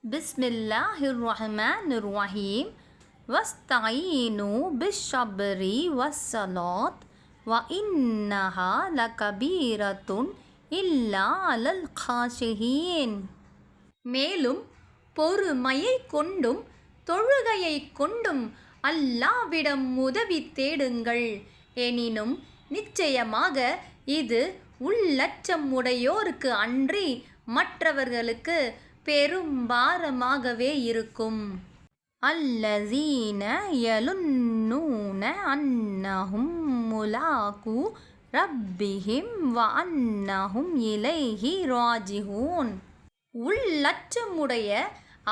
பிஸ்மில்லாஹிர்ரஹ்மானிர்ரஹீம். வஸ்தஈனு பிஸ்ஸப்ரி வஸ்ஸலாத் வ இன்னஹா லகபீரத்துன் இல்லா அலல் காஷிஹீன். மேலும் பொறுமையை கொண்டும் தொழுகையை கொண்டும் அல்லாஹ்விடம் உதவி தேடுங்கள். எனினும் நிச்சயமாக இது உள்ளச்சம் உடையோருக்கு அன்றி மற்றவர்களுக்கு பெரும் பாரமாகவே இருக்கும். அல்லஸீன யலுன்னூன அன்னஹும் முலாகு ரப்பிஹிம் வ அன்னஹும் இலைஹி ராஜிஊன். உள்ளச்சமுடைய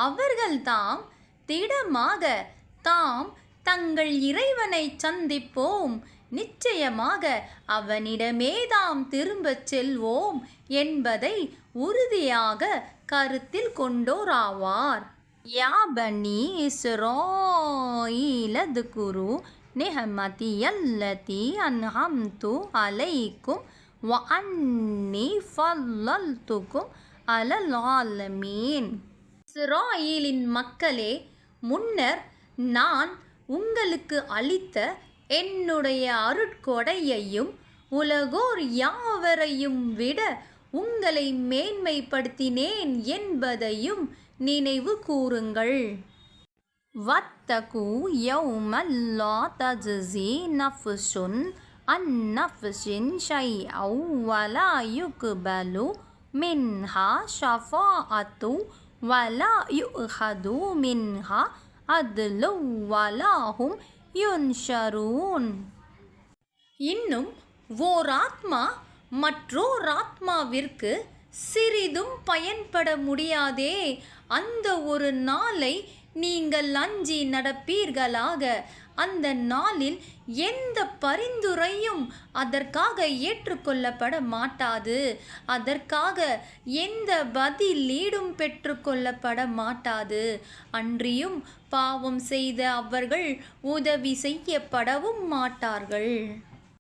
அவர்கள்தாம் திடமாக தாம் தங்கள் இறைவனை சந்திப்போம், நிச்சயமாக அவனிடமேதாம் திரும்பச் செல்வோம் என்பதை உறுதியாக கருத்தில் கொண்டோராவார். யா பனி இஸ்ராயீல துகுரு நிஹ்மதியல்லதி அன்அம்து அலைக்கும் வ அன்னி ஃபல்லல்துக்கும் அலல் ஆலமீன். இஸ்ராயீலின் மக்களே, முன்னர் நான் உங்களுக்கு அளித்த என்னுடைய அருட்கொடையையும் உலகோர் யாவரையும் விட உங்களை மேன்மைப்படுத்தினேன் என்பதையும் நினைவு கூறுங்கள். வத்தகு யௌமன் லா தஜ்ஸி நஃப்ஸுன் அன் நஃப்ஸின் ஷைஅன் வலா யுக்பலு மின்ஹா ஷஃபாஅத்து வலா யுஅஹது மின்ஹா அத்லு வலா ஹும் யுன்ஷரூன். இன்னும் ஓர் ஆத்மா மற்றோர் ஆத்மாவிற்கு சிறிதும் பயன்பட முடியாதே. அந்த ஒரு நாளை நீங்கள் அஞ்சி நடப்பீர்களாக. அந்த நாளில் எந்த பரிந்துரையும் அதற்காக ஏற்றுக்கொள்ளப்பட மாட்டாது. அதற்காக எந்த பதிலீடும் பெற்றுக்கொள்ளப்பட மாட்டாது. அன்றியும் பாவம் செய்த அவர்கள் உதவி செய்யப்படவும் மாட்டார்கள்.